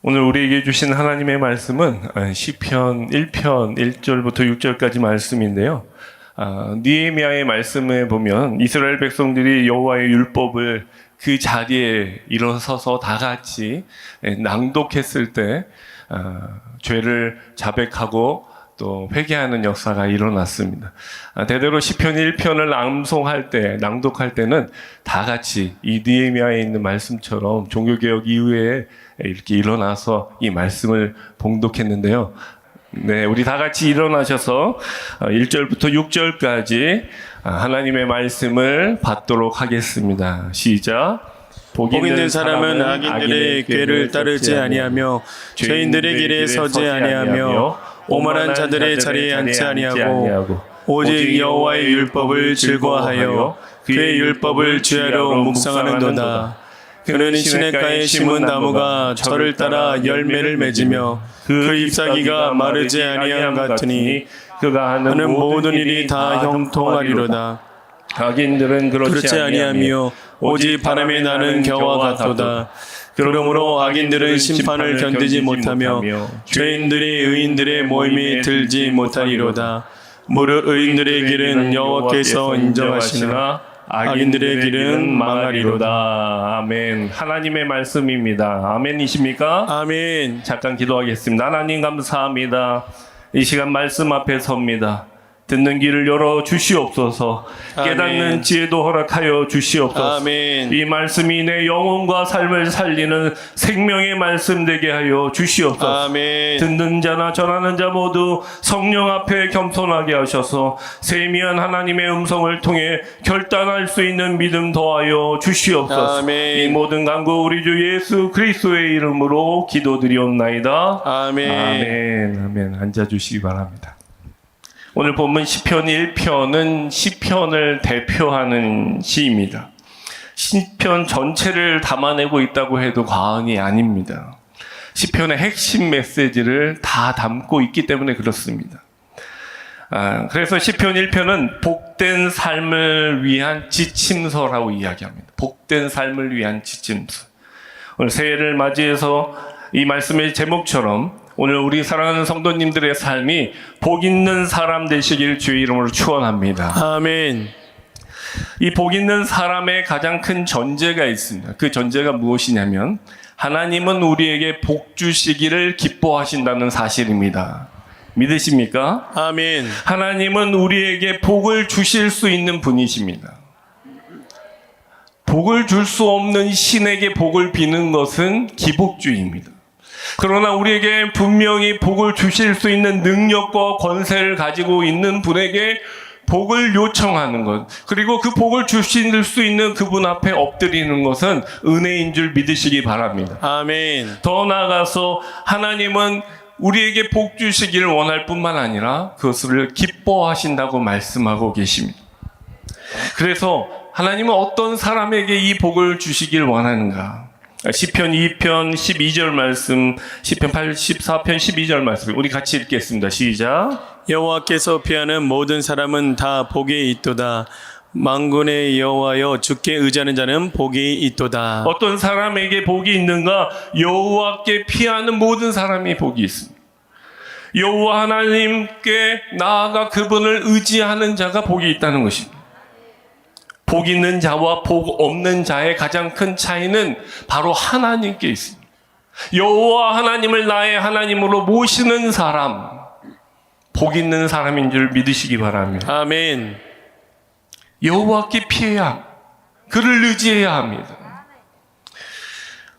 오늘 우리에게 주신 하나님의 말씀은 시편 1편 1절부터 6절까지 말씀인데요. 느헤미야의 말씀에 보면 이스라엘 백성들이 여호와의 율법을 그 자리에 일어서서 다 같이 낭독했을 때 죄를 자백하고 또 회개하는 역사가 일어났습니다. 대대로 시편 1편을 낭독할 때는 다 같이 이 느헤미야에 있는 말씀처럼 종교개혁 이후에 이렇게 일어나서 이 말씀을 봉독했는데요. 네, 우리 다 같이 일어나셔서 1절부터 6절까지 하나님의 말씀을 받도록 하겠습니다. 시작. 복 있는 사람은 악인들의 궤를 따르지 아니하며 죄인들의 길에 서지 아니하며 오만한 자들의 자리에 앉지 아니하고 오직 여호와의 율법을 즐거워하여 그의 율법을 주야로 묵상하는도다. 그는 시냇가에 심은 나무가 저를 따라 열매를 맺으며 그 잎사귀가 마르지 아니함 같으니 그가 하는 모든 일이 다 형통하리로다. 악인들은 그렇지 아니하며 오직 바람에 나는 겨와 같도다. 그러므로 악인들은 심판을 견디지 못하며 죄인들이 의인들의 모임에 들지 못하리로다. 무릇 의인들의 길은 여호와께서 인정하시나 악인들의 길은 망하리로다. 아멘. 하나님의 말씀입니다. 아멘이십니까? 아멘. 잠깐 기도하겠습니다. 하나님 감사합니다. 이 시간 말씀 앞에 섭니다. 듣는 길을 열어 주시옵소서. 깨닫는 지혜도 허락하여 주시옵소서. 아멘. 이 말씀이 내 영혼과 삶을 살리는 생명의 말씀 되게 하여 주시옵소서. 아멘. 듣는 자나 전하는 자 모두 성령 앞에 겸손하게 하셔서 세미한 하나님의 음성을 통해 결단할 수 있는 믿음 더하여 주시옵소서. 아멘. 이 모든 간구 우리 주 예수 그리스도의 이름으로 기도드리옵나이다. 아멘. 아멘. 아멘. 앉아주시기 바랍니다. 오늘 본문 시편 1편은 시편을 대표하는 시입니다. 시편 전체를 담아내고 있다고 해도 과언이 아닙니다. 시편의 핵심 메시지를 다 담고 있기 때문에 그렇습니다. 그래서 시편 1편은 복된 삶을 위한 지침서라고 이야기합니다. 복된 삶을 위한 지침서. 오늘 새해를 맞이해서 이 말씀의 제목처럼 오늘 우리 사랑하는 성도님들의 삶이 복 있는 사람 되시길 주의 이름으로 축원합니다. 아멘. 이 복 있는 사람의 가장 큰 전제가 있습니다. 그 전제가 무엇이냐면 하나님은 우리에게 복 주시기를 기뻐하신다는 사실입니다. 믿으십니까? 아멘. 하나님은 우리에게 복을 주실 수 있는 분이십니다. 복을 줄 수 없는 신에게 복을 비는 것은 기복주의입니다. 그러나 우리에게 분명히 복을 주실 수 있는 능력과 권세를 가지고 있는 분에게 복을 요청하는 것, 그리고 그 복을 주실 수 있는 그분 앞에 엎드리는 것은 은혜인 줄 믿으시기 바랍니다. 아멘. 더 나아가서 하나님은 우리에게 복 주시기를 원할 뿐만 아니라 그것을 기뻐하신다고 말씀하고 계십니다. 그래서 하나님은 어떤 사람에게 이 복을 주시길 원하는가? 시편 2편 12절 말씀, 시편 84편 12절 말씀 우리 같이 읽겠습니다. 시작. 여호와께서 피하는 모든 사람은 다 복이 있도다. 만군의 여호와여 주께 의지하는 자는 복이 있도다. 어떤 사람에게 복이 있는가? 여호와께 피하는 모든 사람이 복이 있습니다. 여호와 하나님께 나아가 그분을 의지하는 자가 복이 있다는 것입니다. 복 있는 자와 복 없는 자의 가장 큰 차이는 바로 하나님께 있습니다. 여호와 하나님을 나의 하나님으로 모시는 사람, 복 있는 사람인 줄 믿으시기 바랍니다. 아멘. 여호와께 피해야, 그를 의지해야 합니다.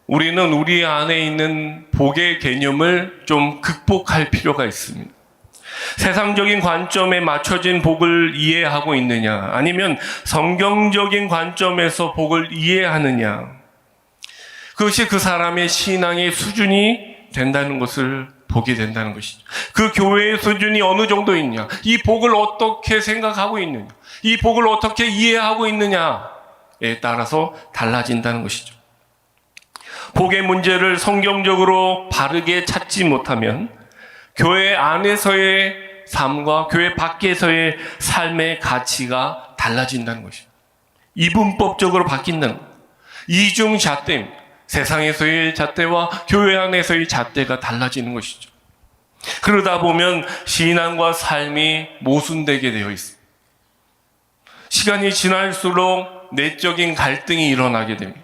우리는 우리 안에 있는 복의 개념을 좀 극복할 필요가 있습니다. 세상적인 관점에 맞춰진 복을 이해하고 있느냐, 아니면 성경적인 관점에서 복을 이해하느냐, 그것이 그 사람의 신앙의 수준이 된다는 것을 보게 된다는 것이죠. 그 교회의 수준이 어느 정도 있냐, 이 복을 어떻게 생각하고 있느냐, 이 복을 어떻게 이해하고 있느냐에 따라서 달라진다는 것이죠. 복의 문제를 성경적으로 바르게 찾지 못하면 교회 안에서의 삶과 교회 밖에서의 삶의 가치가 달라진다는 것입니다. 이분법적으로 바뀐다는 거예요. 이중잣대입니다. 세상에서의 잣대와 교회 안에서의 잣대가 달라지는 것이죠. 그러다 보면 신앙과 삶이 모순되게 되어 있습니다. 시간이 지날수록 내적인 갈등이 일어나게 됩니다.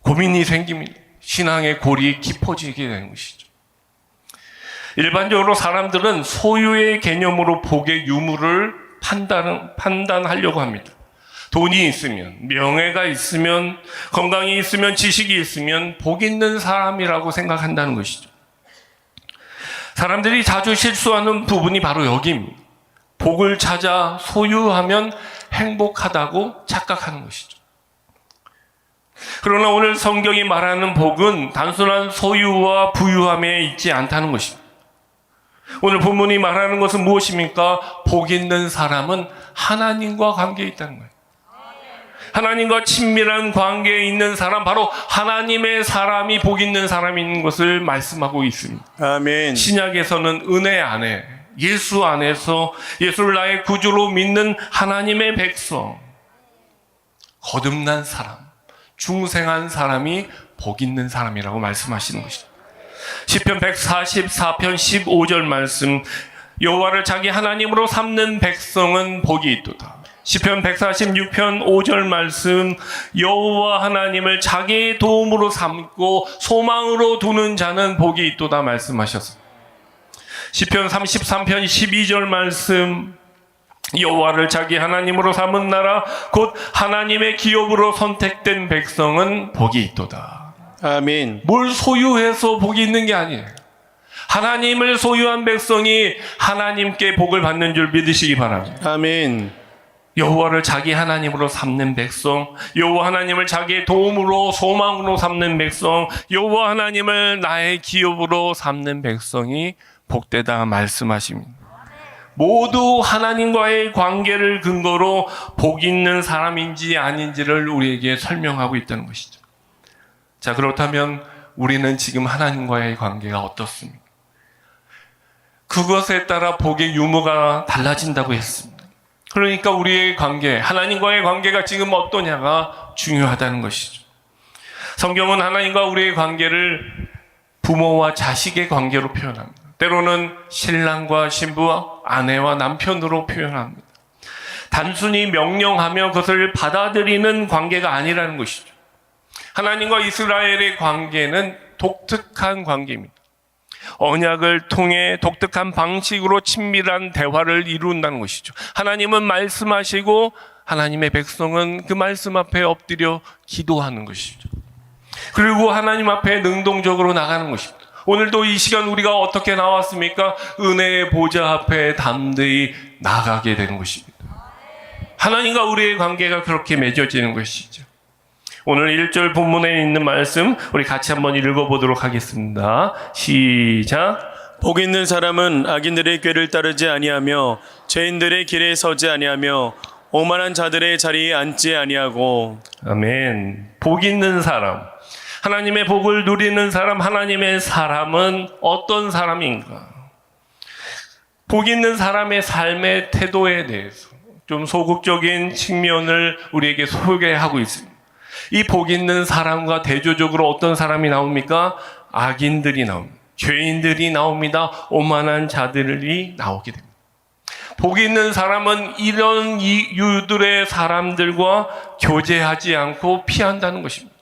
고민이 생깁니다. 신앙의 골이 깊어지게 되는 것이죠. 일반적으로 사람들은 소유의 개념으로 복의 유무를 판단하려고 합니다. 돈이 있으면, 명예가 있으면, 건강이 있으면, 지식이 있으면 복 있는 사람이라고 생각한다는 것이죠. 사람들이 자주 실수하는 부분이 바로 여기입니다. 복을 찾아 소유하면 행복하다고 착각하는 것이죠. 그러나 오늘 성경이 말하는 복은 단순한 소유와 부유함에 있지 않다는 것입니다. 오늘 본문이 말하는 것은 무엇입니까? 복 있는 사람은 하나님과 관계에 있다는 거예요. 하나님과 친밀한 관계에 있는 사람, 바로 하나님의 사람이 복 있는 사람인 것을 말씀하고 있습니다. 아멘. 신약에서는 은혜 안에, 예수 안에서 예수를 나의 구주로 믿는 하나님의 백성, 거듭난 사람, 중생한 사람이 복 있는 사람이라고 말씀하시는 것이죠. 시편 144편 15절 말씀, 여호와를 자기 하나님으로 삼는 백성은 복이 있도다. 시편 146편 5절 말씀, 여호와 하나님을 자기의 도움으로 삼고 소망으로 두는 자는 복이 있도다 말씀하셨습니다. 시편 33편 12절 말씀, 여호와를 자기 하나님으로 삼은 나라 곧 하나님의 기업으로 선택된 백성은 복이 있도다. 아멘. 뭘 소유해서 복이 있는 게 아니에요. 하나님을 소유한 백성이 하나님께 복을 받는 줄 믿으시기 바랍니다. 아멘. 여호와를 자기 하나님으로 삼는 백성, 여호와 하나님을 자기의 도움으로 소망으로 삼는 백성, 여호와 하나님을 나의 기업으로 삼는 백성이 복되다 말씀하십니다. 모두 하나님과의 관계를 근거로 복 있는 사람인지 아닌지를 우리에게 설명하고 있다는 것이죠. 자, 그렇다면 우리는 지금 하나님과의 관계가 어떻습니까? 그것에 따라 복의 유무가 달라진다고 했습니다. 그러니까 우리의 관계, 하나님과의 관계가 지금 어떠냐가 중요하다는 것이죠. 성경은 하나님과 우리의 관계를 부모와 자식의 관계로 표현합니다. 때로는 신랑과 신부와 아내와 남편으로 표현합니다. 단순히 명령하며 그것을 받아들이는 관계가 아니라는 것이죠. 하나님과 이스라엘의 관계는 독특한 관계입니다. 언약을 통해 독특한 방식으로 친밀한 대화를 이룬다는 것이죠. 하나님은 말씀하시고 하나님의 백성은 그 말씀 앞에 엎드려 기도하는 것이죠. 그리고 하나님 앞에 능동적으로 나가는 것입니다. 오늘도 이 시간 우리가 어떻게 나왔습니까? 은혜의 보좌 앞에 담대히 나가게 되는 것입니다. 하나님과 우리의 관계가 그렇게 맺어지는 것이죠. 오늘 1절 본문에 있는 말씀 우리 같이 한번 읽어보도록 하겠습니다. 시작. 복 있는 사람은 악인들의 꾀를 따르지 아니하며 죄인들의 길에 서지 아니하며 오만한 자들의 자리에 앉지 아니하고. 아멘. 복 있는 사람, 하나님의 복을 누리는 사람, 하나님의 사람은 어떤 사람인가? 복 있는 사람의 삶의 태도에 대해서 좀 소극적인 측면을 우리에게 소개하고 있습니다. 이 복 있는 사람과 대조적으로 어떤 사람이 나옵니까? 악인들이 나옵니다. 죄인들이 나옵니다. 오만한 자들이 나오게 됩니다. 복 있는 사람은 이런 이유들의 사람들과 교제하지 않고 피한다는 것입니다.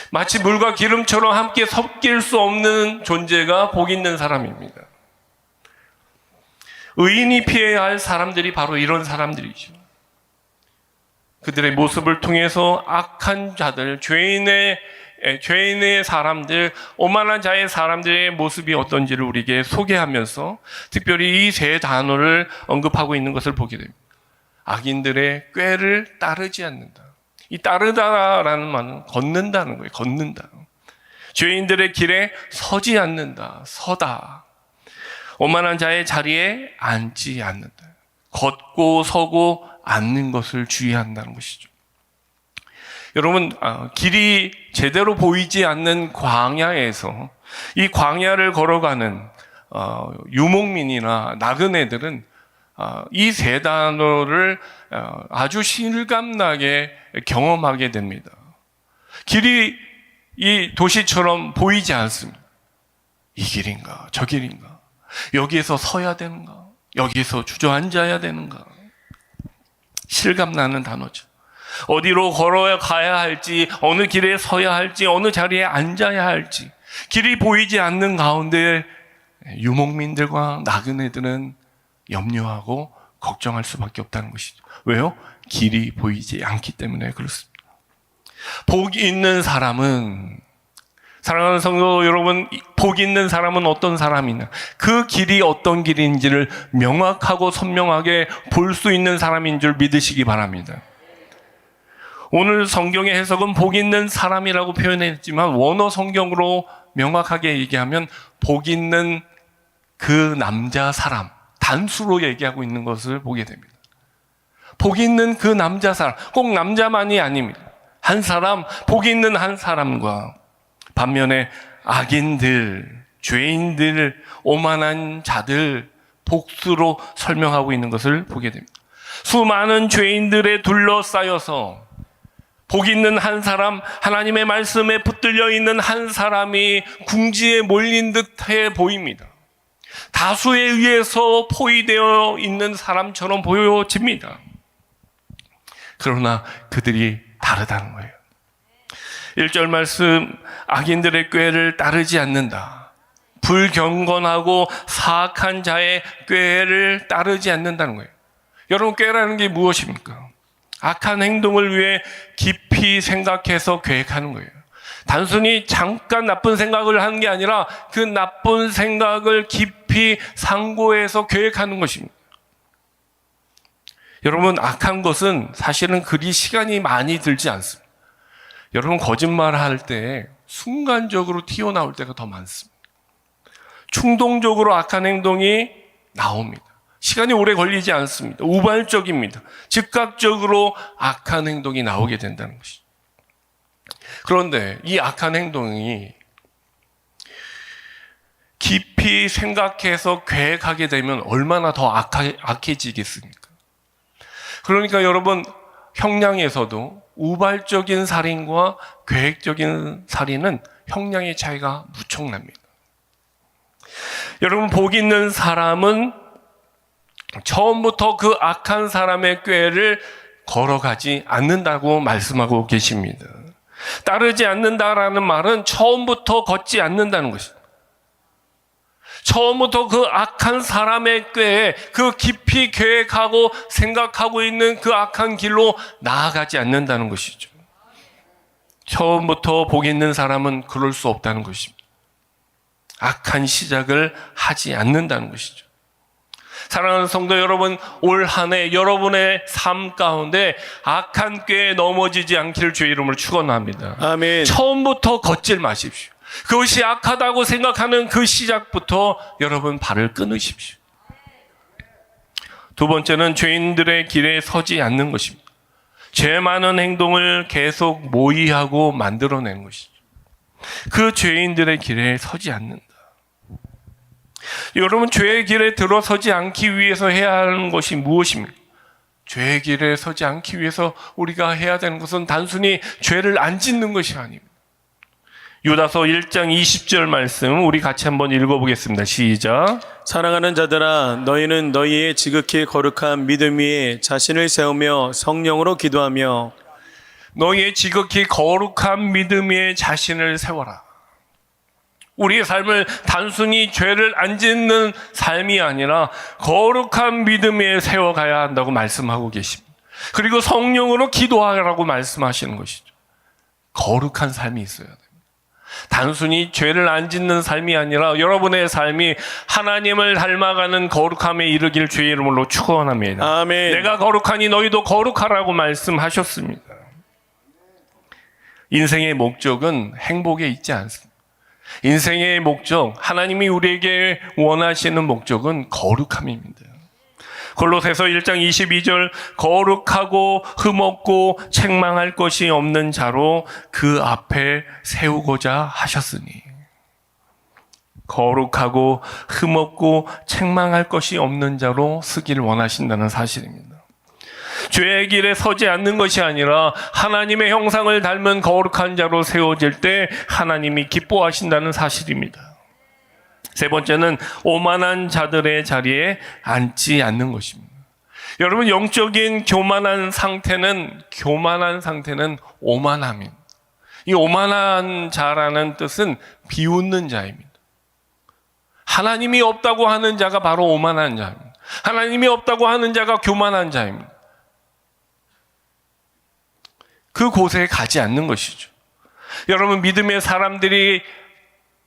마치 물과 기름처럼 함께 섞일 수 없는 존재가 복 있는 사람입니다. 의인이 피해야 할 사람들이 바로 이런 사람들이죠. 그들의 모습을 통해서 악한 자들, 죄인의 사람들, 오만한 자의 사람들의 모습이 어떤지를 우리에게 소개하면서 특별히 이 세 단어를 언급하고 있는 것을 보게 됩니다. 악인들의 꾀를 따르지 않는다. 이 따르다라는 말은 걷는다는 거예요. 걷는다. 죄인들의 길에 서지 않는다. 서다. 오만한 자의 자리에 앉지 않는다. 걷고 서고 앉는 것을 주의한다는 것이죠. 여러분, 길이 제대로 보이지 않는 광야에서 이 광야를 걸어가는 유목민이나 나그네들은 이 세 단어를 아주 실감나게 경험하게 됩니다. 길이 이 도시처럼 보이지 않습니다. 이 길인가 저 길인가, 여기에서 서야 되는가, 여기에서 주저앉아야 되는가, 실감나는 단어죠. 어디로 걸어야 가야 할지, 어느 길에 서야 할지, 어느 자리에 앉아야 할지 길이 보이지 않는 가운데 유목민들과 나그네들은 염려하고 걱정할 수밖에 없다는 것이죠. 왜요? 길이 보이지 않기 때문에 그렇습니다. 복 있는 사람은, 사랑하는 성도 여러분, 복 있는 사람은 어떤 사람이냐? 그 길이 어떤 길인지를 명확하고 선명하게 볼 수 있는 사람인 줄 믿으시기 바랍니다. 오늘 성경의 해석은 복 있는 사람이라고 표현했지만 원어 성경으로 명확하게 얘기하면 복 있는 그 남자 사람, 단수로 얘기하고 있는 것을 보게 됩니다. 복 있는 그 남자 사람, 꼭 남자만이 아닙니다. 한 사람, 복 있는 한 사람과 반면에 악인들, 죄인들, 오만한 자들, 복수로 설명하고 있는 것을 보게 됩니다. 수많은 죄인들에 둘러싸여서 복 있는 한 사람, 하나님의 말씀에 붙들려 있는 한 사람이 궁지에 몰린 듯해 보입니다. 다수에 의해서 포위되어 있는 사람처럼 보여집니다. 그러나 그들이 다르다는 거예요. 1절 말씀, 악인들의 꾀를 따르지 않는다. 불경건하고 사악한 자의 꾀를 따르지 않는다는 거예요. 여러분, 꾀라는 게 무엇입니까? 악한 행동을 위해 깊이 생각해서 계획하는 거예요. 단순히 잠깐 나쁜 생각을 하는 게 아니라 그 나쁜 생각을 깊이 상고해서 계획하는 것입니다. 여러분, 악한 것은 사실은 그리 시간이 많이 들지 않습니다. 여러분, 거짓말할 때 순간적으로 튀어나올 때가 더 많습니다. 충동적으로 악한 행동이 나옵니다. 시간이 오래 걸리지 않습니다. 우발적입니다. 즉각적으로 악한 행동이 나오게 된다는 것이죠. 그런데 이 악한 행동이 깊이 생각해서 계획하게 되면 얼마나 더 악해지겠습니까? 그러니까 여러분, 형량에서도 우발적인 살인과 계획적인 살인은 형량의 차이가 무척 납니다. 여러분, 복 있는 사람은 처음부터 그 악한 사람의 꾀를 걸어가지 않는다고 말씀하고 계십니다. 따르지 않는다라는 말은 처음부터 걷지 않는다는 것입니다. 처음부터 그 악한 사람의 꾀에 그 깊이 계획하고 생각하고 있는 그 악한 길로 나아가지 않는다는 것이죠. 처음부터 복 있는 사람은 그럴 수 없다는 것입니다. 악한 시작을 하지 않는다는 것이죠. 사랑하는 성도 여러분, 올 한 해 여러분의 삶 가운데 악한 꾀에 넘어지지 않기를 주의 이름으로 축원합니다. 아멘. 처음부터 걷질 마십시오. 그것이 악하다고 생각하는 그 시작부터 여러분 발을 끊으십시오. 두 번째는 죄인들의 길에 서지 않는 것입니다. 죄 많은 행동을 계속 모의하고 만들어내는 것이죠. 그 죄인들의 길에 서지 않는다. 여러분, 죄의 길에 들어서지 않기 위해서 해야 하는 것이 무엇입니까? 죄의 길에 서지 않기 위해서 우리가 해야 되는 것은 단순히 죄를 안 짓는 것이 아닙니다. 유다서 1장 20절 말씀 우리 같이 한번 읽어보겠습니다. 시작. 사랑하는 자들아, 너희는 너희의 지극히 거룩한 믿음 위에 자신을 세우며 성령으로 기도하며 너희의 지극히 거룩한 믿음 위에 자신을 세워라. 우리의 삶을 단순히 죄를 안 짓는 삶이 아니라 거룩한 믿음 위에 세워가야 한다고 말씀하고 계십니다. 그리고 성령으로 기도하라고 말씀하시는 것이죠. 거룩한 삶이 있어야 됩니다. 단순히 죄를 안 짓는 삶이 아니라 여러분의 삶이 하나님을 닮아가는 거룩함에 이르길 주의 이름으로 축원합니다. 아멘. 내가 거룩하니 너희도 거룩하라고 말씀하셨습니다. 인생의 목적은 행복에 있지 않습니다. 인생의 목적, 하나님이 우리에게 원하시는 목적은 거룩함입니다. 골로새서 1장 22절, 거룩하고 흠없고 책망할 것이 없는 자로 그 앞에 세우고자 하셨으니. 거룩하고 흠없고 책망할 것이 없는 자로 쓰기를 원하신다는 사실입니다. 죄의 길에 서지 않는 것이 아니라 하나님의 형상을 닮은 거룩한 자로 세워질 때 하나님이 기뻐하신다는 사실입니다. 세 번째는 오만한 자들의 자리에 앉지 않는 것입니다. 여러분, 영적인 교만한 상태는 오만함입니다. 이 오만한 자라는 뜻은 비웃는 자입니다. 하나님이 없다고 하는 자가 바로 오만한 자입니다. 하나님이 없다고 하는 자가 교만한 자입니다. 그곳에 가지 않는 것이죠. 여러분, 믿음의 사람들이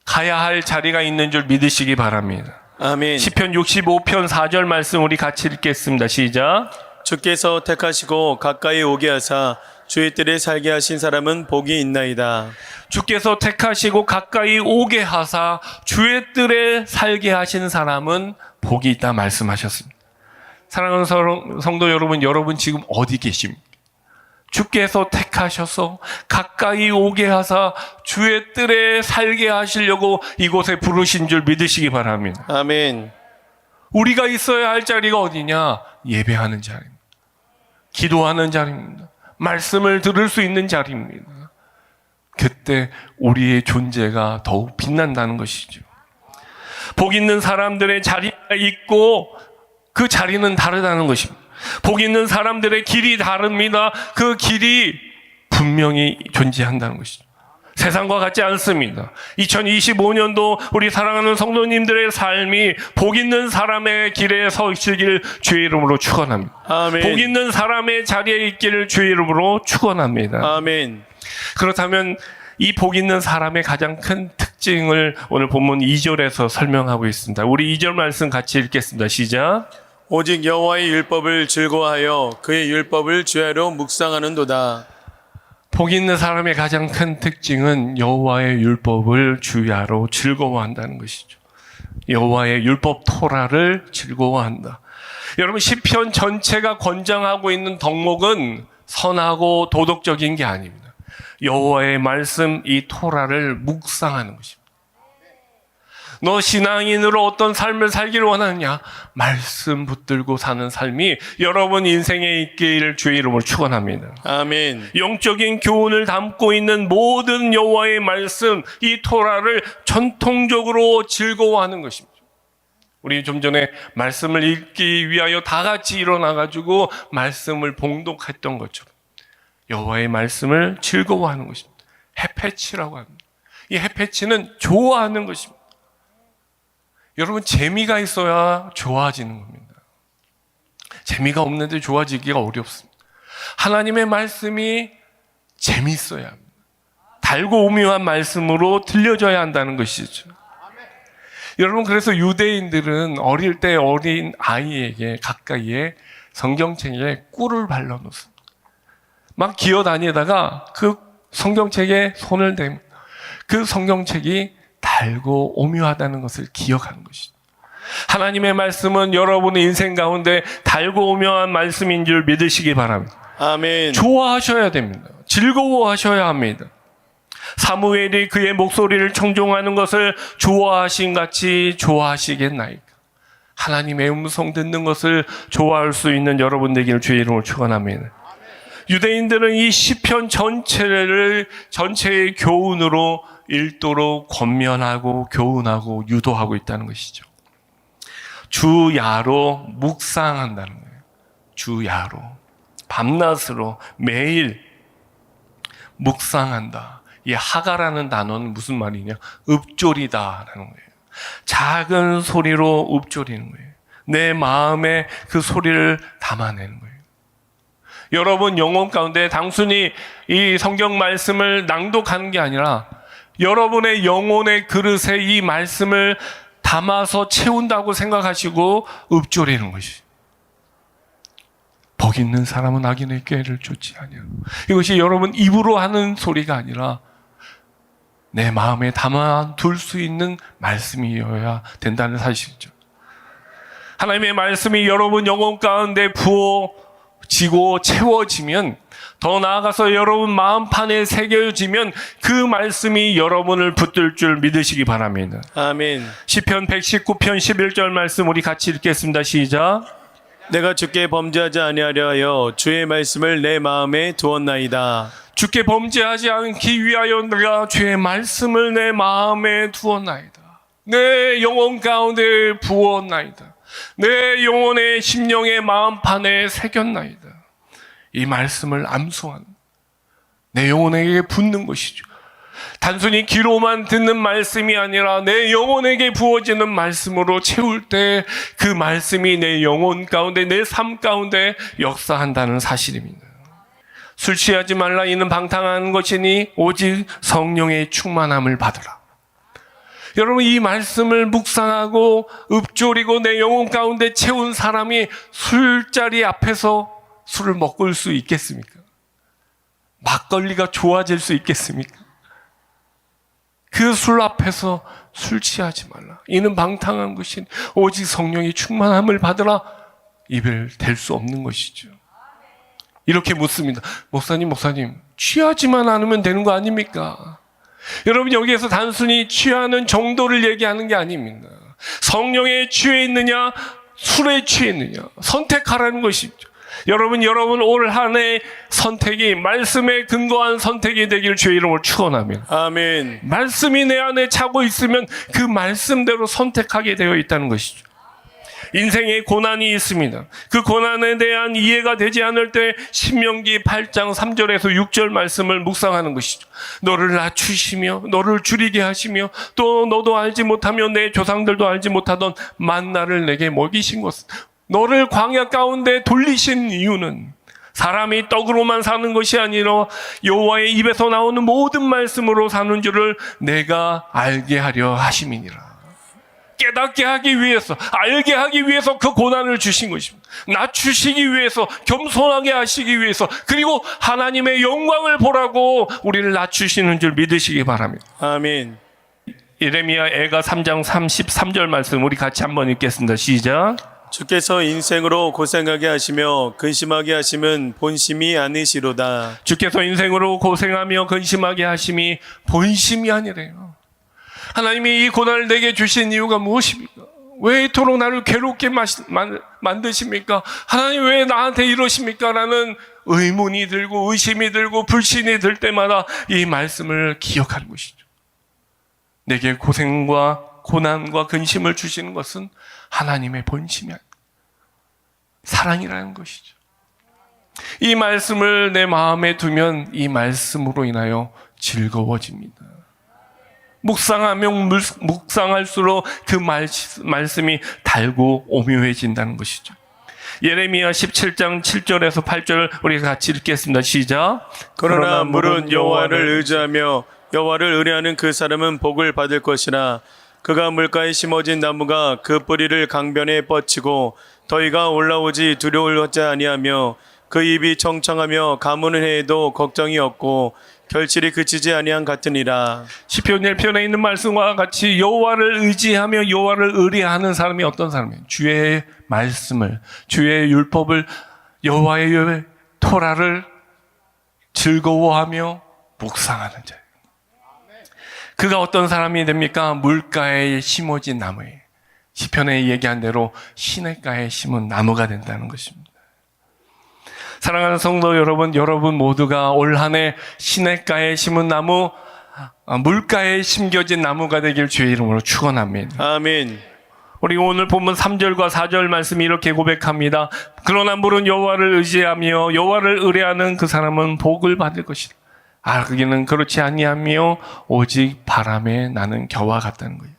가야 할 자리가 있는 줄 믿으시기 바랍니다. 아멘. 시편 65편 4절 말씀 우리 같이 읽겠습니다. 시작. 주께서 택하시고 가까이 오게 하사 주의 뜰에 살게 하신 사람은 복이 있나이다. 주께서 택하시고 가까이 오게 하사 주의 뜰에 살게 하신 사람은 복이 있다 말씀하셨습니다. 사랑하는 성도 여러분, 여러분 지금 어디 계십니까? 주께서 택하셔서 가까이 오게 하사 주의 뜰에 살게 하시려고 이곳에 부르신 줄 믿으시기 바랍니다. 아멘. 우리가 있어야 할 자리가 어디냐? 예배하는 자리입니다. 기도하는 자리입니다. 말씀을 들을 수 있는 자리입니다. 그때 우리의 존재가 더욱 빛난다는 것이죠. 복 있는 사람들의 자리가 있고 그 자리는 다르다는 것입니다. 복 있는 사람들의 길이 다릅니다. 그 길이 분명히 존재한다는 것이죠. 세상과 같지 않습니다. 2025년도 우리 사랑하는 성도님들의 삶이 복 있는 사람의 길에 서시길 주의 이름으로 축원합니다. 아멘. 복 있는 사람의 자리에 있기를 주의 이름으로 축원합니다. 아멘. 그렇다면 이 복 있는 사람의 가장 큰 특징을 오늘 본문 2절에서 설명하고 있습니다. 우리 2절 말씀 같이 읽겠습니다. 시작. 오직 여호와의 율법을 즐거워하여 그의 율법을 주야로 묵상하는도다. 복 있는 사람의 가장 큰 특징은 여호와의 율법을 주야로 즐거워한다는 것이죠. 여호와의 율법 토라를 즐거워한다. 여러분, 시편 전체가 권장하고 있는 덕목은 선하고 도덕적인 게 아닙니다. 여호와의 말씀, 이 토라를 묵상하는 것입니다. 너 신앙인으로 어떤 삶을 살기를 원하느냐? 말씀 붙들고 사는 삶이 여러분 인생에 있기를 주의 이름으로 축원합니다. 아멘. 영적인 교훈을 담고 있는 모든 여호와의 말씀, 이 토라를 전통적으로 즐거워하는 것입니다. 우리 좀 전에 말씀을 읽기 위하여 다 같이 일어나가지고 말씀을 봉독했던 것처럼 여호와의 말씀을 즐거워하는 것입니다. 햇패치라고 합니다. 이 햇패치는 좋아하는 것입니다. 여러분, 재미가 있어야 좋아지는 겁니다. 재미가 없는데 좋아지기가 어렵습니다. 하나님의 말씀이 재미있어야 합니다. 달고 오묘한 말씀으로 들려져야 한다는 것이죠. 여러분, 그래서 유대인들은 어릴 때 어린 아이에게 가까이에 성경책에 꿀을 발라놓습니다. 막 기어다니다가 그 성경책에 손을 대면 그 성경책이 달고 오묘하다는 것을 기억하는 것이죠. 하나님의 말씀은 여러분의 인생 가운데 달고 오묘한 말씀인 줄 믿으시기 바랍니다. 아멘. 좋아하셔야 됩니다. 즐거워하셔야 합니다. 사무엘이 그의 목소리를 청종하는 것을 좋아하신 같이 좋아하시겠나이까? 하나님의 음성 듣는 것을 좋아할 수 있는 여러분 되기를 주의 이름으로 축원합니다. 유대인들은 이 시편 전체의 교훈으로 읽도록 권면하고 교훈하고 유도하고 있다는 것이죠. 주야로 묵상한다는 거예요. 주야로 밤낮으로 매일 묵상한다. 이 하가라는 단어는 무슨 말이냐? 읊조리다라는 거예요. 작은 소리로 읊조리는 거예요. 내 마음에 그 소리를 담아내는 거예요. 여러분 영혼 가운데 단순히 이 성경 말씀을 낭독하는 게 아니라 여러분의 영혼의 그릇에 이 말씀을 담아서 채운다고 생각하시고 읊조리는 것이. 복 있는 사람은 악인의 꾀를 쫓지 아니하고. 이것이 여러분 입으로 하는 소리가 아니라 내 마음에 담아둘 수 있는 말씀이어야 된다는 사실이죠. 하나님의 말씀이 여러분 영혼 가운데 부어지고 채워지면, 더 나아가서 여러분 마음판에 새겨지면 그 말씀이 여러분을 붙들 줄 믿으시기 바랍니다. 아멘. 시편 119편 11절 말씀 우리 같이 읽겠습니다. 시작. 내가 주께 범죄하지 아니하려 하여 주의 말씀을 내 마음에 두었나이다. 주께 범죄하지 않기 위하여 내가 주의 말씀을 내 마음에 두었나이다. 내 영혼 가운데 부었나이다. 내 영혼의 심령의 마음판에 새겼나이다. 이 말씀을 암송하는, 내 영혼에게 붙는 것이죠. 단순히 귀로만 듣는 말씀이 아니라 내 영혼에게 부어지는 말씀으로 채울 때 그 말씀이 내 영혼 가운데, 내 삶 가운데 역사한다는 사실입니다. 술 취하지 말라 이는 방탕한 것이니 오직 성령의 충만함을 받으라. 여러분, 이 말씀을 묵상하고 읊조리고 내 영혼 가운데 채운 사람이 술자리 앞에서 술을 먹을 수 있겠습니까? 막걸리가 좋아질 수 있겠습니까? 그 술 앞에서 술 취하지 말라. 이는 방탕한 것이니 오직 성령의 충만함을 받으라. 이별될 수 없는 것이죠. 이렇게 묻습니다. 목사님, 취하지만 않으면 되는 거 아닙니까? 여러분, 여기에서 단순히 취하는 정도를 얘기하는 게 아닙니다. 성령에 취해 있느냐, 술에 취해 있느냐, 선택하라는 것이죠. 여러분 올 한 해 선택이 말씀에 근거한 선택이 되길 주의 이름으로 축원합니다. 아멘. 말씀이 내 안에 차고 있으면 그 말씀대로 선택하게 되어 있다는 것이죠. 인생에 고난이 있습니다. 그 고난에 대한 이해가 되지 않을 때 신명기 8장 3절에서 6절 말씀을 묵상하는 것이죠. 너를 낮추시며 너를 줄이게 하시며 또 너도 알지 못하며 내 조상들도 알지 못하던 만나를 내게 먹이신 것은, 너를 광야 가운데 돌리신 이유는 사람이 떡으로만 사는 것이 아니라 여호와의 입에서 나오는 모든 말씀으로 사는 줄을 내가 알게 하려 하심이니라. 깨닫게 하기 위해서, 알게 하기 위해서 그 고난을 주신 것입니다. 낮추시기 위해서, 겸손하게 하시기 위해서, 그리고 하나님의 영광을 보라고 우리를 낮추시는 줄 믿으시기 바랍니다. 아멘. 예레미야 애가 3장 33절 말씀 우리 같이 한번 읽겠습니다. 시작. 주께서 인생으로 고생하게 하시며 근심하게 하심은 본심이 아니시로다. 주께서 인생으로 고생하며 근심하게 하심이 본심이 아니래요. 하나님이 이 고난을 내게 주신 이유가 무엇입니까? 왜 이토록 나를 괴롭게 만드십니까? 하나님 왜 나한테 이러십니까? 라는 의문이 들고 의심이 들고 불신이 들 때마다 이 말씀을 기억하는 것이죠. 내게 고생과 고난과 근심을 주시는 것은 하나님의 본심이 아니라 사랑이라는 것이죠. 이 말씀을 내 마음에 두면 이 말씀으로 인하여 즐거워집니다. 묵상하면 묵상할수록 그 말씀이 달고 오묘해진다는 것이죠. 예레미야 17장 7절에서 8절 우리 같이 읽겠습니다. 시작. 그러나 물은 여호와를 의지하며 여호와를 의뢰하는 그 사람은 복을 받을 것이라. 그가 물가에 심어진 나무가 그 뿌리를 강변에 뻗치고 더위가 올라오지 두려워하지 아니하며 그 입이 청청하며 가무는 해에도 걱정이 없고 결실이 그치지 아니한 같으니라. 시편 1편에 있는 말씀과 같이 여호와를 의지하며 여호와를 의뢰하는 사람이 어떤 사람이에요? 주의 말씀을, 주의 율법을, 여호와의 토라를 즐거워하며 묵상하는 자예요. 그가 어떤 사람이 됩니까? 물가에 심어진 나무예요. 시편에 얘기한 대로 시냇가에 심은 나무가 된다는 것입니다. 사랑하는 성도 여러분, 여러분 모두가 올 한 해 시냇가에 심은 나무, 물가에 심겨진 나무가 되길 주의 이름으로 축원합니다. 아멘. 우리 오늘 본문 3절과 4절 말씀이 이렇게 고백합니다. 그러나 물은 여호와를 의지하며 여호와를 의뢰하는 그 사람은 복을 받을 것이다. 그기는 그렇지 아니하며 오직 바람에 나는 겨와 같다는 거예요.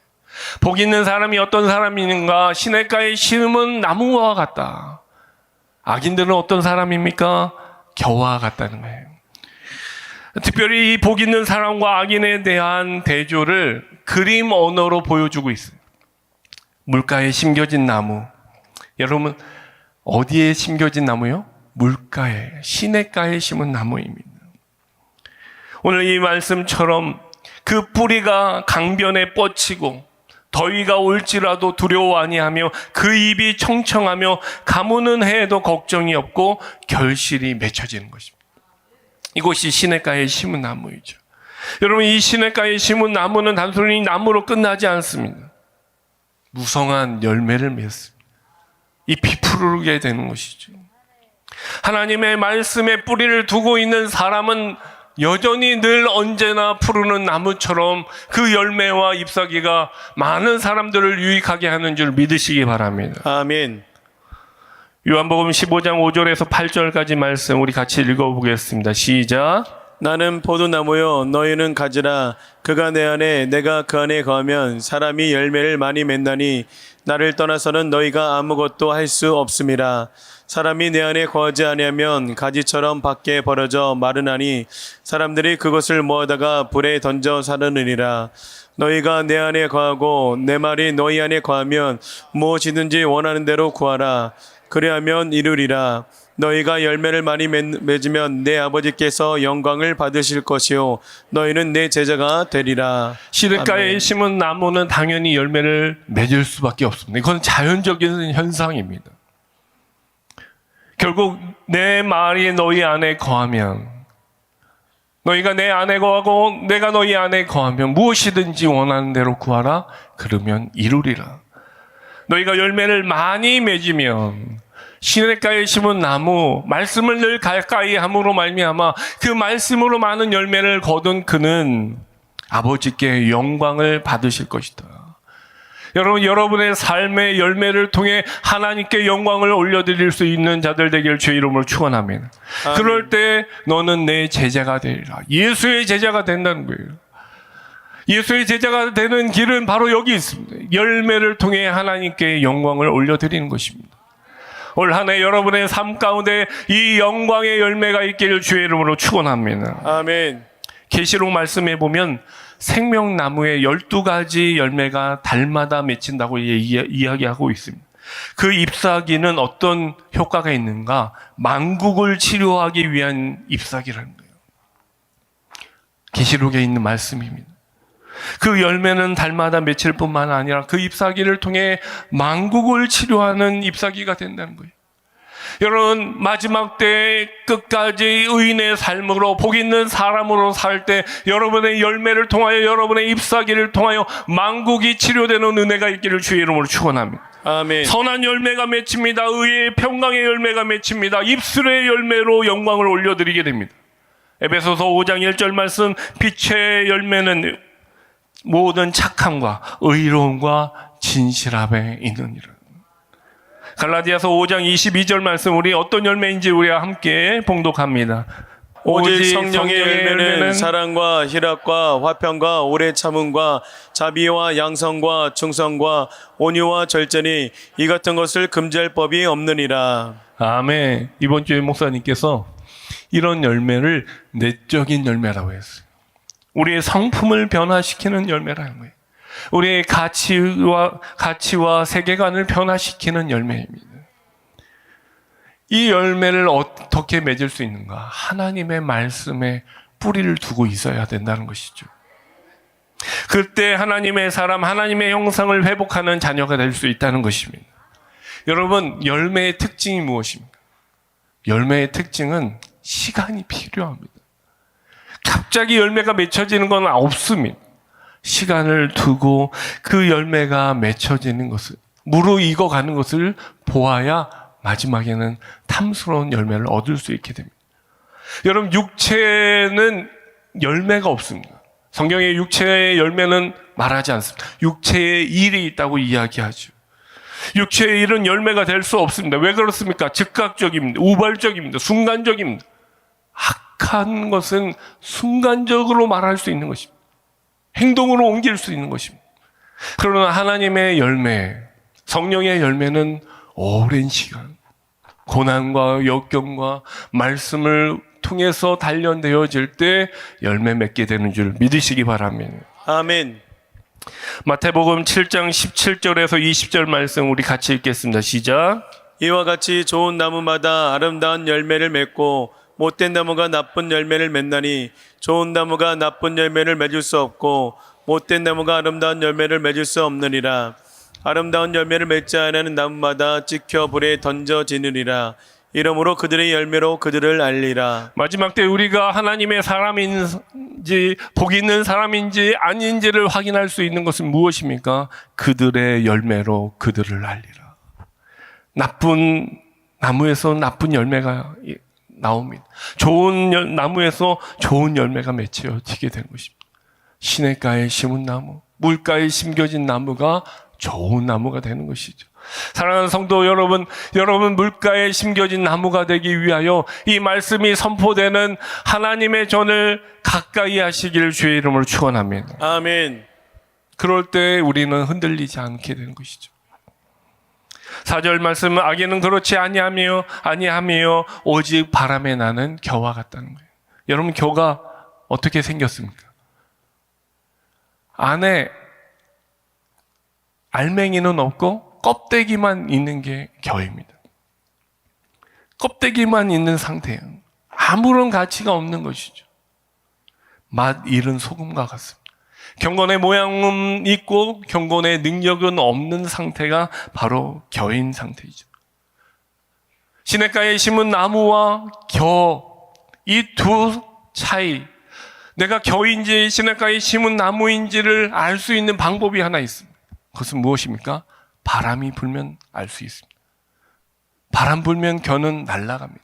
복 있는 사람이 어떤 사람인가? 시냇가에 심은 나무와 같다. 악인들은 어떤 사람입니까? 겨와 같다는 거예요. 특별히 이 복 있는 사람과 악인에 대한 대조를 그림 언어로 보여주고 있어요. 물가에 심겨진 나무. 여러분, 어디에 심겨진 나무요? 물가에, 시냇가에 심은 나무입니다. 오늘 이 말씀처럼 그 뿌리가 강변에 뻗치고 더위가 올지라도 두려워 아니하며 그 입이 청청하며 가무는 해에도 걱정이 없고 결실이 맺혀지는 것입니다. 이곳이 시냇가에 심은 나무이죠. 여러분, 이 시냇가에 심은 나무는 단순히 나무로 끝나지 않습니다. 무성한 열매를 맺습니다. 잎이 푸르게 되는 것이죠. 하나님의 말씀에 뿌리를 두고 있는 사람은 여전히 늘 언제나 푸르는 나무처럼 그 열매와 잎사귀가 많은 사람들을 유익하게 하는 줄 믿으시기 바랍니다. 아멘. 요한복음 15장 5절에서 8절까지 말씀 우리 같이 읽어보겠습니다. 시작. 나는 포도나무요 너희는 가지라. 그가 내 안에 내가 그 안에 거하면 사람이 열매를 많이 맺나니 나를 떠나서는 너희가 아무것도 할 수 없음이라. 사람이 내 안에 거하지 아니하면 가지처럼 밖에 버려져 마르나니 사람들이 그것을 모아다가 불에 던져 사르느니라. 너희가 내 안에 거하고 내 말이 너희 안에 거하면 무엇이든지 원하는 대로 구하라. 그리하면 이루리라. 너희가 열매를 많이 맺으면 내 아버지께서 영광을 받으실 것이요 너희는 내 제자가 되리라. 시냇가에 아멘. 심은 나무는 당연히 열매를 맺을 수밖에 없습니다. 이건 자연적인 현상입니다. 결국 내 말이 너희 안에 거하면, 너희가 내 안에 거하고 내가 너희 안에 거하면 무엇이든지 원하는 대로 구하라. 그러면 이루리라. 너희가 열매를 많이 맺으면, 시냇가에 심은 나무, 말씀을 늘 가까이 함으로 말미암아 그 말씀으로 많은 열매를 거둔 그는 아버지께 영광을 받으실 것이다. 여러분, 여러분의 삶의 열매를 통해 하나님께 영광을 올려드릴 수 있는 자들 되길 주의 이름으로 축원합니다. 그럴 때 너는 내 제자가 되리라. 예수의 제자가 된다는 거예요. 예수의 제자가 되는 길은 바로 여기 있습니다. 열매를 통해 하나님께 영광을 올려드리는 것입니다. 올 한 해 여러분의 삶 가운데 이 영광의 열매가 있기를 주의 이름으로 축원합니다. 아멘. 계시록 말씀해 보면 생명나무의 12가지 열매가 달마다 맺힌다고 이야기하고 있습니다. 그 잎사귀는 어떤 효과가 있는가? 만국을 치료하기 위한 잎사귀라는 거예요. 계시록에 있는 말씀입니다. 그 열매는 달마다 맺힐 뿐만 아니라 그 잎사귀를 통해 만국을 치료하는 잎사귀가 된다는 거예요. 여러분, 마지막 때 끝까지 의인의 삶으로 복 있는 사람으로 살 때 여러분의 열매를 통하여 여러분의 잎사귀를 통하여 만국이 치료되는 은혜가 있기를 주의 이름으로 축원합니다. 아멘. 선한 열매가 맺힙니다. 의의 평강의 열매가 맺힙니다. 입술의 열매로 영광을 올려드리게 됩니다. 에베소서 5장 1절 말씀, 빛의 열매는 모든 착함과 의로움과 진실함에 있느니라. 갈라디아서 5장 22절 말씀, 우리 어떤 열매인지 우리가 함께 봉독합니다. 오직 성령의 열매는 사랑과 희락과 화평과 오래 참음과 자비와 양성과 충성과 온유와 절제니 이 같은 것을 금지할 법이 없느니라. 아멘. 이번 주에 목사님께서 이런 열매를 내적인 열매라고 했어요. 우리의 성품을 변화시키는 열매라는 거예요. 우리의 가치와 세계관을 변화시키는 열매입니다. 이 열매를 어떻게 맺을 수 있는가? 하나님의 말씀에 뿌리를 두고 있어야 된다는 것이죠. 그때 하나님의 사람, 하나님의 형상을 회복하는 자녀가 될 수 있다는 것입니다. 여러분, 열매의 특징이 무엇입니까? 열매의 특징은 시간이 필요합니다. 갑자기 열매가 맺혀지는 건 없습니다. 시간을 두고 그 열매가 맺혀지는 것을, 무르익어가는 것을 보아야 마지막에는 탐스러운 열매를 얻을 수 있게 됩니다. 여러분, 육체는 열매가 없습니다. 성경의 육체의 열매는 말하지 않습니다. 육체의 일이 있다고 이야기하죠. 육체의 일은 열매가 될 수 없습니다. 왜 그렇습니까? 즉각적입니다. 우발적입니다. 순간적입니다. 악한 것은 순간적으로 말할 수 있는 것입니다. 행동으로 옮길 수 있는 것입니다. 그러나 하나님의 열매, 성령의 열매는 오랜 시간, 고난과 역경과 말씀을 통해서 단련되어질 때 열매 맺게 되는 줄 믿으시기 바랍니다. 아멘. 마태복음 7장 17절에서 20절 말씀 우리 같이 읽겠습니다. 시작. 이와 같이 좋은 나무마다 아름다운 열매를 맺고 못된 나무가 나쁜 열매를 맺나니 좋은 나무가 나쁜 열매를 맺을 수 없고 못된 나무가 아름다운 열매를 맺을 수 없느니라. 아름다운 열매를 맺지 않는 나무마다 찍혀 불에 던져지느니라. 이러므로 그들의 열매로 그들을 알리라. 마지막 때 우리가 하나님의 사람인지 복 있는 사람인지 아닌지를 확인할 수 있는 것은 무엇입니까? 그들의 열매로 그들을 알리라. 나쁜 나무에서 나쁜 열매가 나옵니다. 좋은 나무에서 좋은 열매가 맺혀지게 되는 것입니다. 시냇가에 심은 나무, 물가에 심겨진 나무가 좋은 나무가 되는 것이죠. 사랑하는 성도 여러분, 여러분 물가에 심겨진 나무가 되기 위하여 이 말씀이 선포되는 하나님의 전을 가까이 하시기를 주의 이름으로 축원합니다. 아멘. 그럴 때 우리는 흔들리지 않게 되는 것이죠. 4절 말씀은 악인은 그렇지 아니하며 오직 바람에 나는 겨와 같다는 거예요. 여러분 겨가 어떻게 생겼습니까? 안에 알맹이는 없고 껍데기만 있는 게 겨입니다. 껍데기만 있는 상태예요. 아무런 가치가 없는 것이죠. 맛 잃은 소금과 같습니다. 경건의 모양은 있고 경건의 능력은 없는 상태가 바로 겨인 상태이죠. 시냇가에 심은 나무와 겨, 이 두 차이, 내가 겨인지 시냇가에 심은 나무인지를 알 수 있는 방법이 하나 있습니다. 그것은 무엇입니까? 바람이 불면 알 수 있습니다. 바람 불면 겨는 날아갑니다.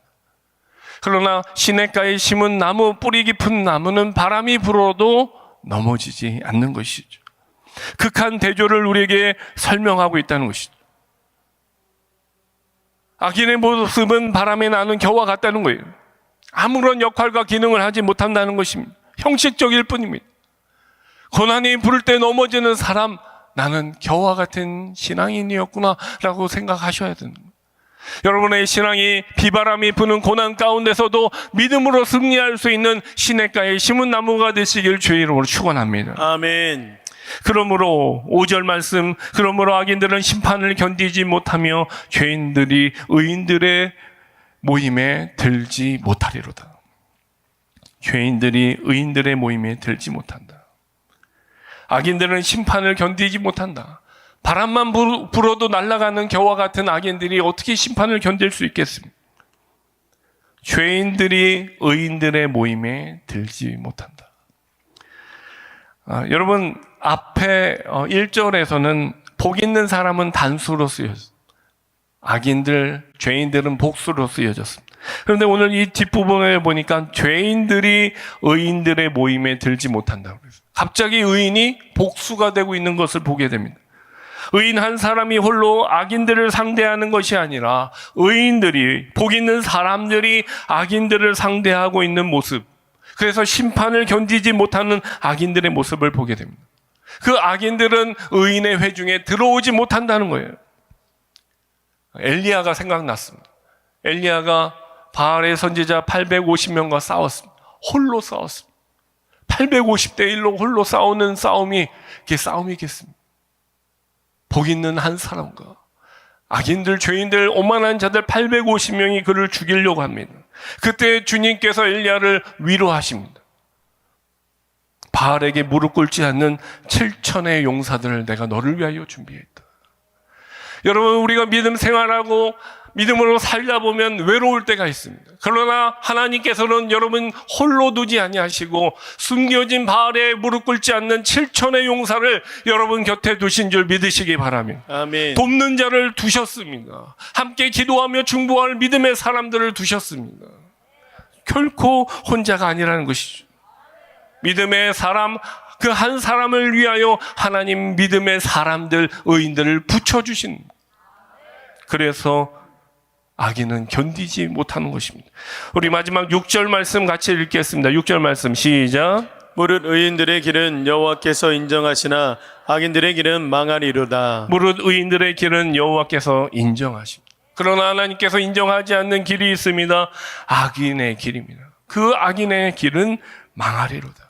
그러나 시냇가에 심은 나무, 뿌리 깊은 나무는 바람이 불어도 넘어지지 않는 것이죠. 극한 대조를 우리에게 설명하고 있다는 것이죠. 악인의 모습은 바람에 나는 겨와 같다는 거예요. 아무런 역할과 기능을 하지 못한다는 것입니다. 형식적일 뿐입니다. 고난이 부를 때 넘어지는 사람, 나는 겨와 같은 신앙인이었구나 라고 생각하셔야 되는 거예요. 여러분의 신앙이 비바람이 부는 고난 가운데서도 믿음으로 승리할 수 있는 시냇가에 심은 나무가 되시길 주의 이름으로 축원합니다. 아멘. 그러므로 5절 말씀, 그러므로 악인들은 심판을 견디지 못하며 죄인들이 의인들의 모임에 들지 못하리로다. 죄인들이 의인들의 모임에 들지 못한다. 악인들은 심판을 견디지 못한다. 바람만 불어도 날아가는 겨와 같은 악인들이 어떻게 심판을 견딜 수 있겠습니까? 죄인들이 의인들의 모임에 들지 못한다. 여러분 앞에 1절에서는 복 있는 사람은 단수로 쓰여졌습니다. 악인들, 죄인들은 복수로 쓰여졌습니다. 그런데 오늘 이 뒷부분에 보니까 죄인들이 의인들의 모임에 들지 못한다고 그랬어요. 갑자기 의인이 복수가 되고 있는 것을 보게 됩니다. 의인 한 사람이 홀로 악인들을 상대하는 것이 아니라 의인들이, 복 있는 사람들이 악인들을 상대하고 있는 모습, 그래서 심판을 견디지 못하는 악인들의 모습을 보게 됩니다. 그 악인들은 의인의 회중에 들어오지 못한다는 거예요. 엘리야가 생각났습니다. 엘리야가 바알의 선지자 850명과 싸웠습니다. 홀로 싸웠습니다. 850대 1로 홀로 싸우는 싸움이 그게 싸움이겠습니다. 복 있는 한 사람과 악인들, 죄인들, 오만한 자들 850명이 그를 죽이려고 합니다. 그때 주님께서 엘리야를 위로하십니다. 바알에게 무릎 꿇지 않는 7천의 용사들을 내가 너를 위하여 준비했다. 여러분, 우리가 믿음 생활하고 믿음으로 살다 보면 외로울 때가 있습니다. 그러나 하나님께서는 여러분 홀로 두지 아니하시고 숨겨진 바알에 무릎 꿇지 않는 7천의 용사를 여러분 곁에 두신 줄 믿으시기 바랍니다. 아멘. 돕는 자를 두셨습니다. 함께 기도하며 중보할 믿음의 사람들을 두셨습니다. 결코 혼자가 아니라는 것이죠. 믿음의 사람, 그 한 사람을 위하여 하나님 믿음의 사람들, 의인들을 붙여주신, 그래서 악인은 견디지 못하는 것입니다. 우리 마지막 6절 말씀 같이 읽겠습니다. 6절 말씀 시작. 무릇 의인들의 길은 여호와께서 인정하시나 악인들의 길은 망하리로다. 무릇 의인들의 길은 여호와께서 인정하십니다. 그러나 하나님께서 인정하지 않는 길이 있습니다. 악인의 길입니다. 그 악인의 길은 망하리로다.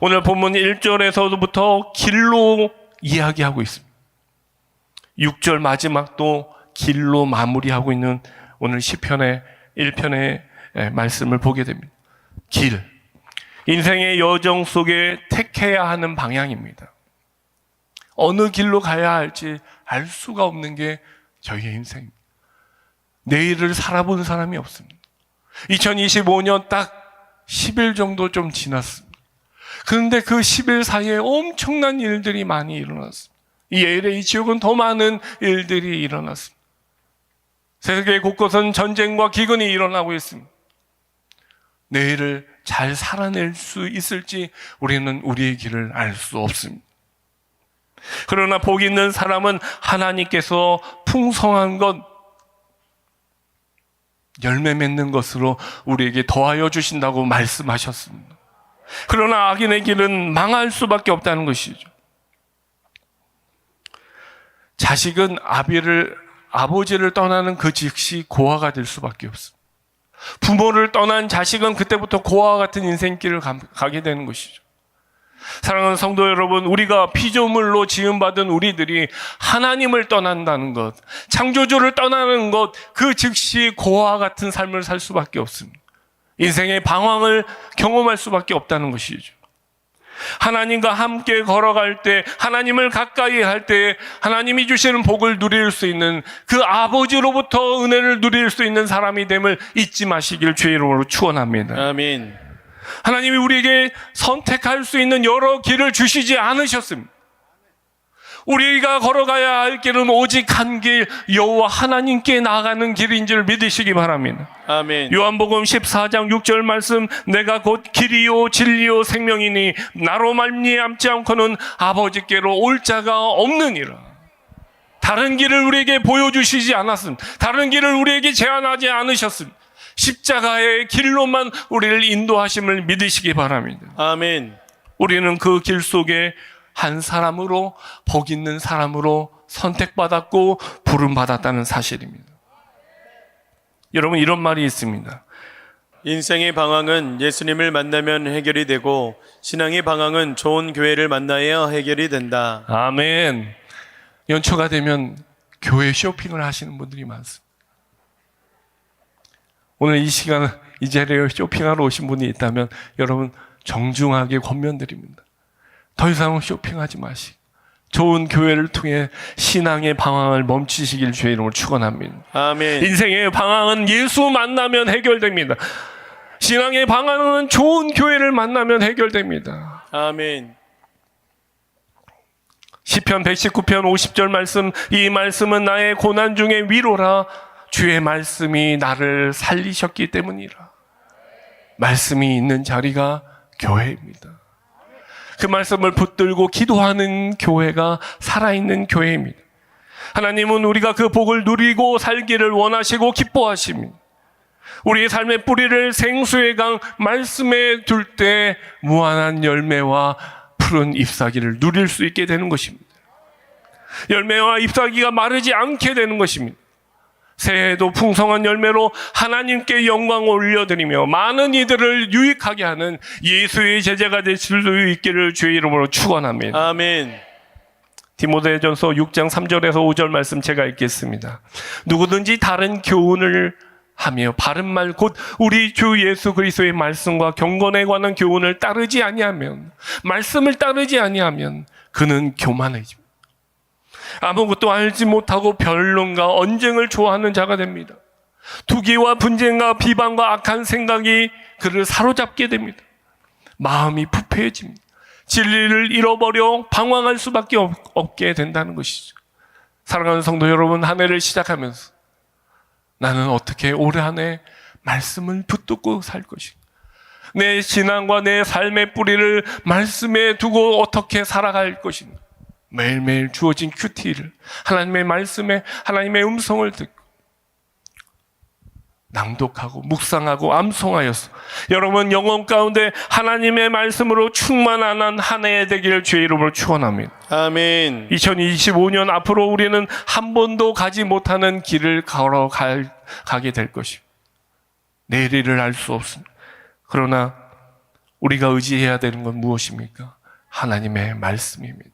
오늘 본문 1절에서부터 길로 이야기하고 있습니다. 6절 마지막도 길로 마무리하고 있는 오늘 시편의 1편의 말씀을 보게 됩니다. 길, 인생의 여정 속에 택해야 하는 방향입니다. 어느 길로 가야 할지 알 수가 없는 게 저희의 인생입니다. 내일을 살아본 사람이 없습니다. 2025년 딱 10일 정도 좀 지났습니다. 그런데 그 10일 사이에 엄청난 일들이 많이 일어났습니다. 이 LA 지역은 더 많은 일들이 일어났습니다. 세계 곳곳은 전쟁과 기근이 일어나고 있습니다. 내일을 잘 살아낼 수 있을지 우리는 우리의 길을 알 수 없습니다. 그러나 복 있는 사람은 하나님께서 풍성한 것, 열매 맺는 것으로 우리에게 더하여 주신다고 말씀하셨습니다. 그러나 악인의 길은 망할 수밖에 없다는 것이죠. 자식은 아버지를 떠나는 그 즉시 고아가 될 수밖에 없습니다. 부모를 떠난 자식은 그때부터 고아와 같은 인생길을 가게 되는 것이죠. 사랑하는 성도 여러분, 우리가 피조물로 지음받은 우리들이 하나님을 떠난다는 것, 창조주를 떠나는 것, 그 즉시 고아와 같은 삶을 살 수밖에 없습니다. 인생의 방황을 경험할 수밖에 없다는 것이죠. 하나님과 함께 걸어갈 때, 하나님을 가까이 할 때 하나님이 주시는 복을 누릴 수 있는, 그 아버지로부터 은혜를 누릴 수 있는 사람이 됨을 잊지 마시길 주의 이름으로 축원합니다. 아멘. 하나님이 우리에게 선택할 수 있는 여러 길을 주시지 않으셨습니다. 우리가 걸어가야 할 길은 오직 한 길, 여호와 하나님께 나아가는 길인 줄 믿으시기 바랍니다. 아멘. 요한복음 14장 6절 말씀, 내가 곧 길이요 진리요 생명이니 나로 말미암지 않고는 아버지께로 올 자가 없느니라. 다른 길을 우리에게 보여주시지 않았습니다. 다른 길을 우리에게 제안하지 않으셨습니다. 십자가의 길로만 우리를 인도하심을 믿으시기 바랍니다. 아멘. 우리는 그 길 속에 한 사람으로, 복 있는 사람으로 선택받았고 부름받았다는 사실입니다. 여러분, 이런 말이 있습니다. 인생의 방황은 예수님을 만나면 해결이 되고 신앙의 방황은 좋은 교회를 만나야 해결이 된다. 아멘. 연초가 되면 교회 쇼핑을 하시는 분들이 많습니다. 오늘 이 시간, 이 자리에 쇼핑하러 오신 분이 있다면 여러분 정중하게 권면드립니다. 더 이상 쇼핑하지 마시고 좋은 교회를 통해 신앙의 방황을 멈추시길 주의 이름으로 축원합니다. 아멘. 인생의 방황은 예수 만나면 해결됩니다. 신앙의 방황은 좋은 교회를 만나면 해결됩니다. 아멘. 시편 119편 50절 말씀, 이 말씀은 나의 고난 중에 위로라. 주의 말씀이 나를 살리셨기 때문이라. 말씀이 있는 자리가 교회입니다. 그 말씀을 붙들고 기도하는 교회가 살아있는 교회입니다. 하나님은 우리가 그 복을 누리고 살기를 원하시고 기뻐하십니다. 우리의 삶의 뿌리를 생수의 강 말씀에 둘 때 무한한 열매와 푸른 잎사귀를 누릴 수 있게 되는 것입니다. 열매와 잎사귀가 마르지 않게 되는 것입니다. 새해에도 풍성한 열매로 하나님께 영광을 올려드리며 많은 이들을 유익하게 하는 예수의 제자가 될 수 있기를 주의 이름으로 축원합니다. 아멘. 디모데전서 6장 3절에서 5절 말씀 제가 읽겠습니다. 누구든지 다른 교훈을 하며 바른 말 곧 우리 주 예수 그리스도의 말씀과 경건에 관한 교훈을 따르지 아니하면, 말씀을 따르지 아니하면 그는 교만해집니다. 아무것도 알지 못하고 변론과 언쟁을 좋아하는 자가 됩니다. 투기와 분쟁과 비방과 악한 생각이 그를 사로잡게 됩니다. 마음이 부패해집니다. 진리를 잃어버려 방황할 수밖에 없게 된다는 것이죠. 사랑하는 성도 여러분, 한 해를 시작하면서 나는 어떻게 올 한 해 말씀을 붙들고 살 것인가? 내 신앙과 내 삶의 뿌리를 말씀에 두고 어떻게 살아갈 것인가? 매일매일 주어진 큐티를, 하나님의 말씀에 하나님의 음성을 듣고 낭독하고 묵상하고 암송하여서 여러분 영혼 가운데 하나님의 말씀으로 충만한 한 해 되기를 주의 이름으로 축원합니다. 아멘. 2025년 앞으로 우리는 한 번도 가지 못하는 길을 가게 될 것입니다. 내일을 알 수 없습니다. 그러나 우리가 의지해야 되는 건 무엇입니까? 하나님의 말씀입니다.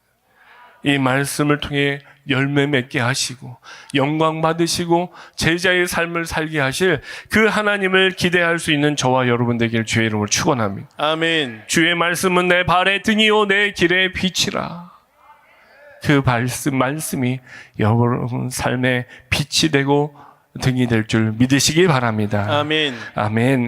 이 말씀을 통해 열매 맺게 하시고 영광 받으시고 제자의 삶을 살게 하실 그 하나님을 기대할 수 있는 저와 여러분 되기를 주의 이름으로 축원합니다. 아멘. 주의 말씀은 내 발의 등이요 내 길의 빛이라. 그 말씀이 여러분 삶의 빛이 되고 등이 될 줄 믿으시기 바랍니다. 아멘. 아멘.